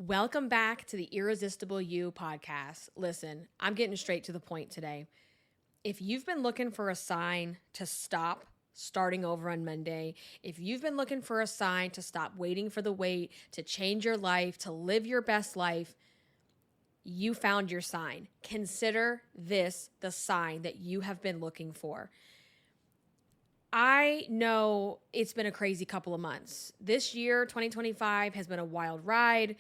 Welcome back to the Irresistible You podcast. Listen, I'm getting straight to the point today. If you've been looking for a sign to stop starting over on Monday, if you've been looking for a sign to stop waiting for the wait, to change your life, to live your best life, you found your sign. Consider this the sign that you have been looking for. I know it's been a crazy couple of months. This year, 2025, has been a wild ride.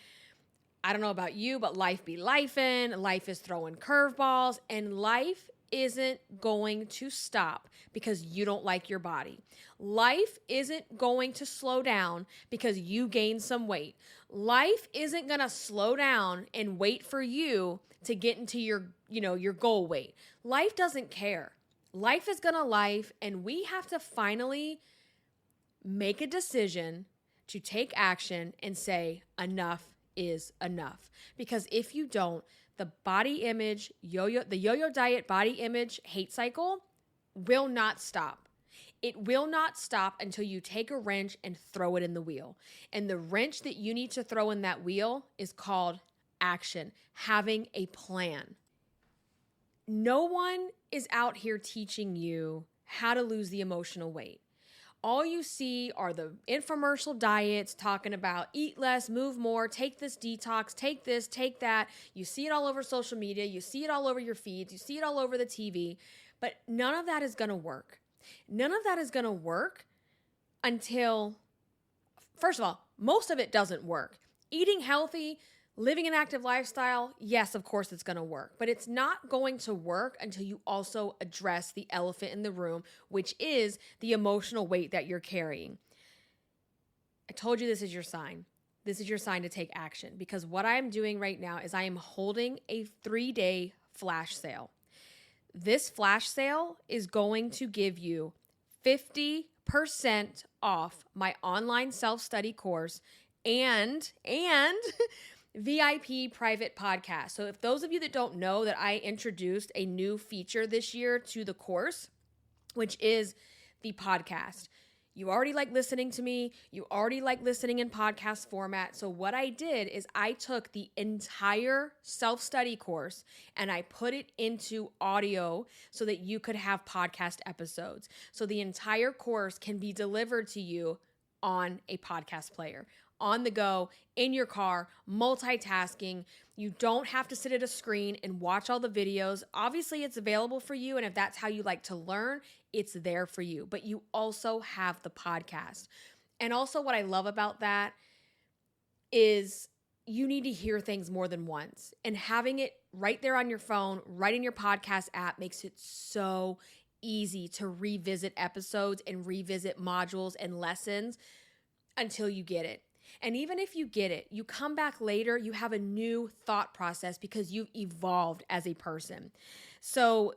I don't know about you, but life be lifing. Life is throwing curveballs, and life isn't going to stop because you don't like your body. Life isn't going to slow down because you gain some weight. Life isn't going to slow down and wait for you to get into your goal weight. Life doesn't care. Life is going to life, and we have to finally make a decision to take action and say enough is enough. Because if you don't, the body image, the yo-yo diet body image hate cycle will not stop. It will not stop until you take a wrench and throw it in the wheel. And the wrench that you need to throw in that wheel is called action, having a plan. No one is out here teaching you how to lose the emotional weight. All you see are the infomercial diets talking about eat less, move more, take this detox, take this, take that. You see it all over social media. You see it all over your feeds. You see it all over the TV. But none of that is going to work. None of that is going to work until, first of all, most of it doesn't work. Eating healthy, living an active lifestyle, yes, of course it's going to work, but it's not going to work until you also address the elephant in the room, which is the emotional weight that you're carrying. I told you this is your sign. This is your sign to take action, because what I'm doing right now is I am holding a 3-day flash sale. This flash sale is going to give you 50% off my online self-study course and VIP private podcast. So if those of you that don't know that I introduced a new feature this year to the course, which is the podcast. You already like listening to me. You already like listening in podcast format. So what I did is I took the entire self-study course and I put it into audio so that you could have podcast episodes. So the entire course can be delivered to you on a podcast player, on the go, in your car, multitasking. You don't have to sit at a screen and watch all the videos. Obviously, it's available for you, and if that's how you like to learn, it's there for you. But you also have the podcast. And also what I love about that is you need to hear things more than once. And having it right there on your phone, right in your podcast app, makes it so easy to revisit episodes and revisit modules and lessons until you get it. And even if you get it, you come back later, you have a new thought process because you've evolved as a person. So,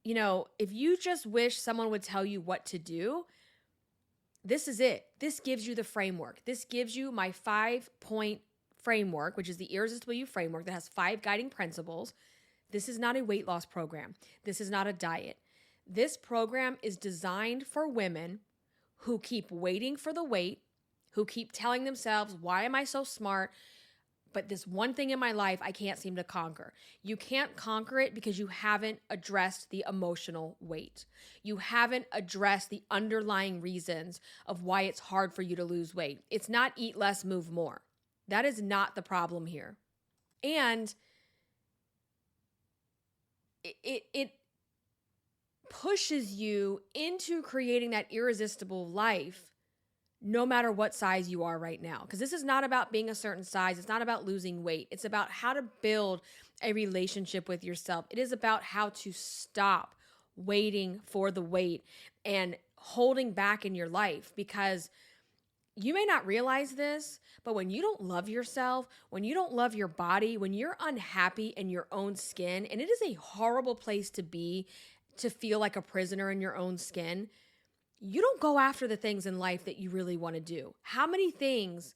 if you just wish someone would tell you what to do, this is it. This gives you the framework. This gives you my 5-point framework, which is the Irresistible You framework that has 5 guiding principles. This is not a weight loss program. This is not a diet. This program is designed for women who keep waiting for the weight, who keep telling themselves, why am I so smart? But this one thing in my life I can't seem to conquer. You can't conquer it because you haven't addressed the emotional weight. You haven't addressed the underlying reasons of why it's hard for you to lose weight. It's not eat less, move more. That is not the problem here. And it pushes you into creating that irresistible life no matter what size you are right now. Because this is not about being a certain size. It's not about losing weight. It's about how to build a relationship with yourself. It is about how to stop waiting for the weight and holding back in your life. Because you may not realize this, but when you don't love yourself, when you don't love your body, when you're unhappy in your own skin, and it is a horrible place to be, to feel like a prisoner in your own skin, you don't go after the things in life that you really want to do. How many things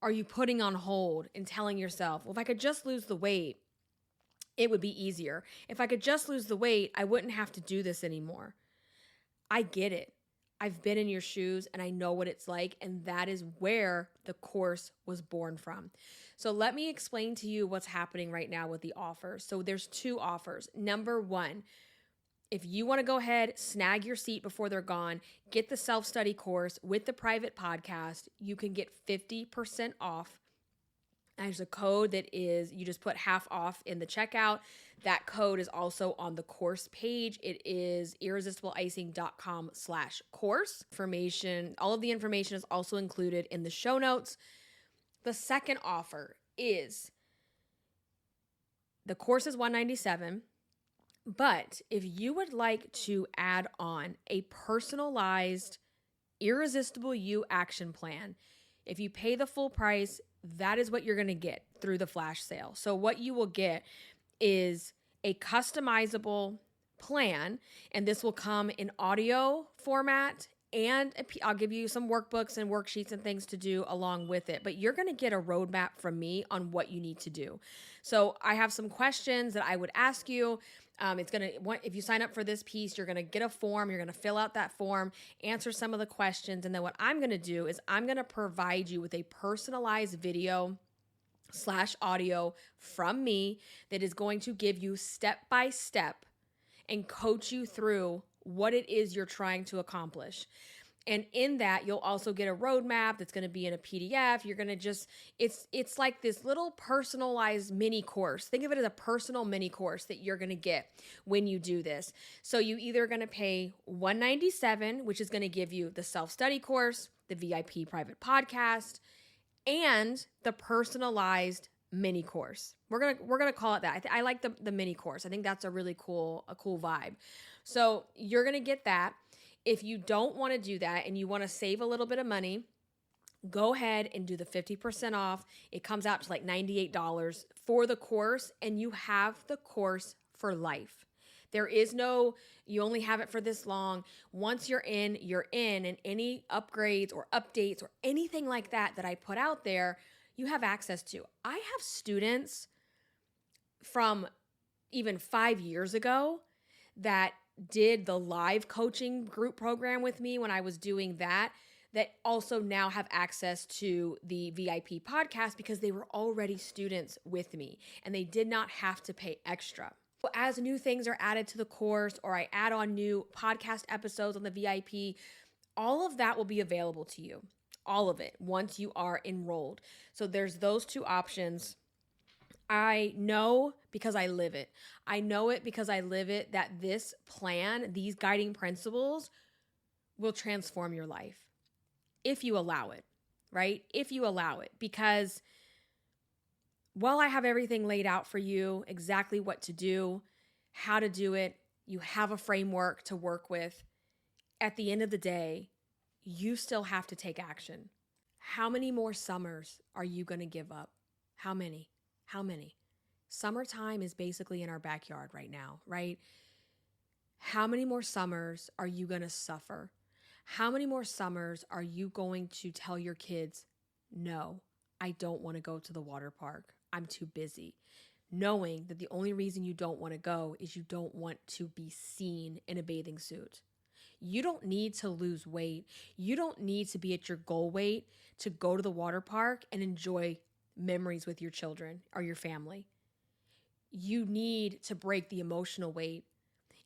are you putting on hold and telling yourself, well, if I could just lose the weight, it would be easier. If I could just lose the weight, I wouldn't have to do this anymore. I get it. I've been in your shoes and I know what it's like. And that is where the course was born from. So let me explain to you what's happening right now with the offers. So there's two offers. Number one, if you want to go ahead, snag your seat before they're gone, get the self-study course with the private podcast, you can get 50% off. There's a code that is, you just put half off in the checkout. That code is also on the course page. It is irresistibleicing.com/course. All of the information is also included in the show notes. The second offer is, the course is $197, but if you would like to add on a personalized Irresistible You action plan, if you pay the full price, that is what you're going to get through the flash sale. So what you will get is a customizable plan, and this will come in audio format, and I'll give you some workbooks and worksheets and things to do along with it. But you're going to get a roadmap from me on what you need to do. So I have some questions that I would ask you. If you sign up for this piece, you're going to get a form. You're going to fill out that form, answer some of the questions. And then what I'm going to do is I'm going to provide you with a personalized video/audio from me that is going to give you step-by-step and coach you through what it is you're trying to accomplish. And in that, you'll also get a roadmap that's going to be in a PDF. You're going to it's like this little personalized mini course. Think of it as a personal mini course that you're going to get when you do this. So you either going to pay $197, which is going to give you the self-study course, the VIP private podcast, and the personalized mini course. We're gonna call it that. I like the mini course. I think that's a really cool vibe. So you're gonna get that. If you don't want to do that and you want to save a little bit of money, go ahead and do the 50% off. It comes out to like $98 for the course, and you have the course for life. There is no, you only have it for this long. Once you're in, and any upgrades or updates or anything like that I put out there, you have access to. I have students from even 5 years ago that did the live coaching group program with me when I was doing that also now have access to the VIP podcast because they were already students with me and they did not have to pay extra. As new things are added to the course or I add on new podcast episodes on the VIP, all of that will be available to you. All of it once you are enrolled. So there's those two options. I know because I live it. I know it because I live it that this plan, these guiding principles will transform your life if you allow it, right? If you allow it, because while I have everything laid out for you, exactly what to do, how to do it, you have a framework to work with. At the end of the day, you still have to take action. How many more summers are you going to give up? How many? Summertime is basically in our backyard right now, right? How many more summers are you going to suffer? How many more summers are you going to tell your kids, no, I don't want to go to the water park. I'm too busy. Knowing that the only reason you don't want to go is you don't want to be seen in a bathing suit. You don't need to lose weight. You don't need to be at your goal weight to go to the water park and enjoy memories with your children or your family. You need to break the emotional weight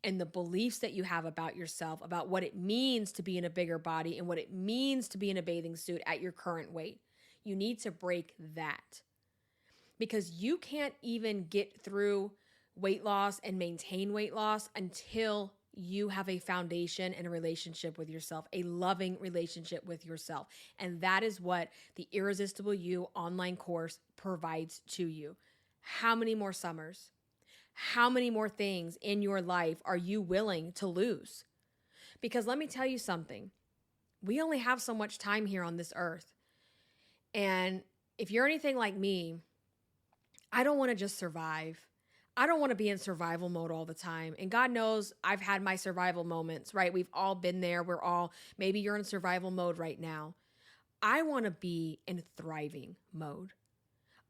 and the beliefs that you have about yourself, about what it means to be in a bigger body and what it means to be in a bathing suit at your current weight. You need to break that because you can't even get through weight loss and maintain weight loss until you have a foundation and a relationship with yourself, a loving relationship with yourself. And that is what the Irresistible You online course provides to you. How many more summers? How many more things in your life are you willing to lose? Because let me tell you something. We only have so much time here on this earth. And if you're anything like me, I don't want to just survive. I don't want to be in survival mode all the time. And God knows I've had my survival moments, right? We've all been there. Maybe you're in survival mode right now. I want to be in thriving mode.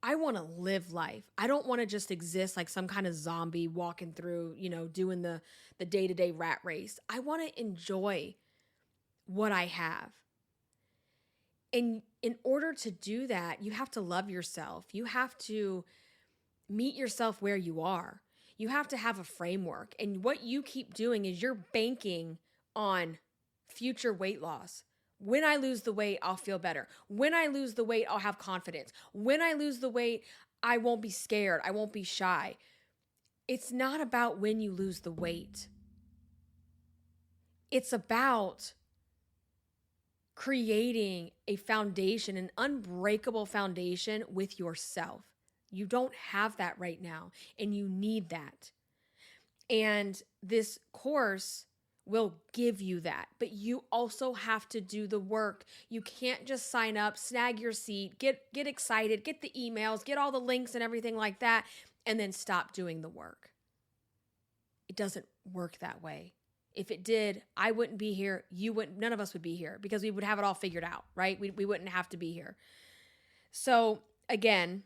I want to live life. I don't want to just exist like some kind of zombie walking through, doing the day-to-day rat race. I want to enjoy what I have. And in order to do that, you have to love yourself. You have to meet yourself where you are. You have to have a framework. And what you keep doing is you're banking on future weight loss. When I lose the weight, I'll feel better. When I lose the weight, I'll have confidence. When I lose the weight, I won't be scared. I won't be shy. It's not about when you lose the weight. It's about creating a foundation, an unbreakable foundation with yourself. You don't have that right now, and you need that. And this course will give you that, but you also have to do the work. You can't just sign up, snag your seat, get excited, get the emails, get all the links and everything like that, and then stop doing the work. It doesn't work that way. If it did, I wouldn't be here. You wouldn't, none of us would be here because we would have it all figured out, right? We wouldn't have to be here. So again,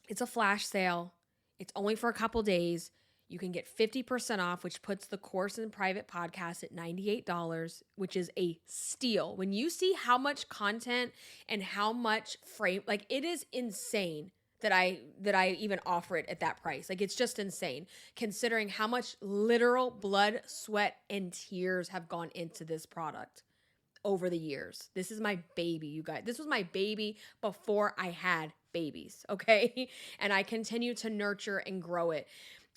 it's a flash sale. It's only for a couple days. You can get 50% off, which puts the course and private podcast at $98, which is a steal. When you see how much content and how much frame, like it is insane that I even offer it at that price. Like it's just insane considering how much literal blood, sweat, and tears have gone into this product over the years. This is my baby, you guys. This was my baby before I had babies, okay? And I continue to nurture and grow it.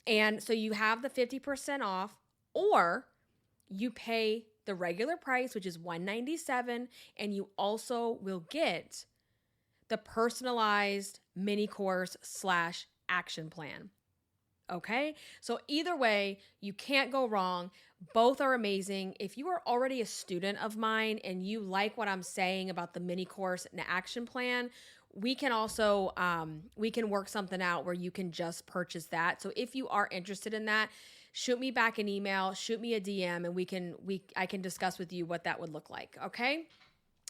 And so you have the 50% off, or you pay the regular price, which is $197, and you also will get the personalized mini course / action plan. Okay? So either way, you can't go wrong. Both are amazing. If you are already a student of mine and you like what I'm saying about the mini course and the action plan, we can also, we can work something out where you can just purchase that. So if you are interested in that, shoot me back an email, shoot me a DM, and I can discuss with you what that would look like. Okay?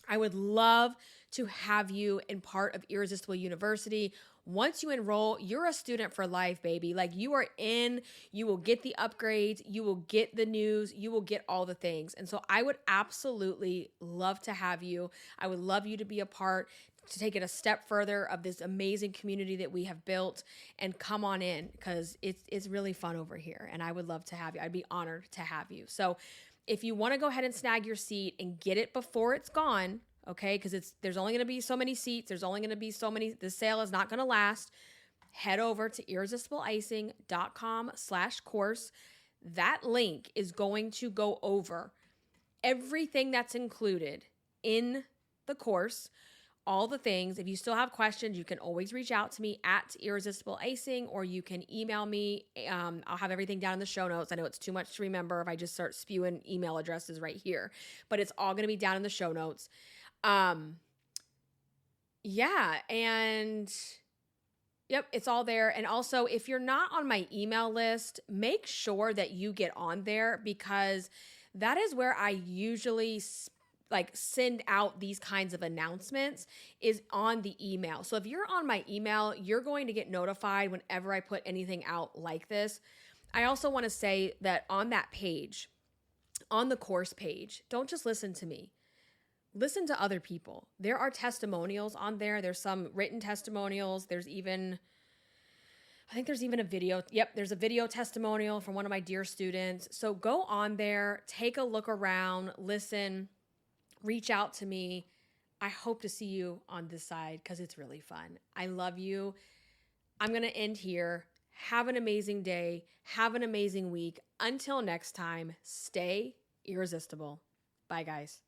I would love to have you in part of Irresistible University. Once you enroll, you're a student for life, baby. Like you are in, you will get the upgrades, you will get the news, you will get all the things. And so I would absolutely love to have you. I would love you to be a part, to take it a step further of this amazing community that we have built, and come on in because it's really fun over here. And I would love to have you. I'd be honored to have you. So if you want to go ahead and snag your seat and get it before it's gone, okay, because there's only going to be so many seats. There's only going to be so many. The sale is not going to last. Head over to irresistibleicing.com/course. That link is going to go over everything that's included in the course, all the things. If you still have questions, you can always reach out to me at Irresistible Icing, or you can email me. I'll have everything down in the show notes. I know it's too much to remember if I just start spewing email addresses right here, but it's all going to be down in the show notes. Yeah. And yep, it's all there. And also, if you're not on my email list, make sure that you get on there, because that is where I usually send out these kinds of announcements, is on the email. So if you're on my email, you're going to get notified whenever I put anything out like this. I also want to say that on that page, on the course page, don't just listen to me. Listen to other people. There are testimonials on there. There's some written testimonials. I think there's even a video. Yep, there's a video testimonial from one of my dear students. So go on there, take a look around, listen, reach out to me. I hope to see you on this side because it's really fun. I love you. I'm going to end here. Have an amazing day. Have an amazing week. Until next time, stay irresistible. Bye, guys.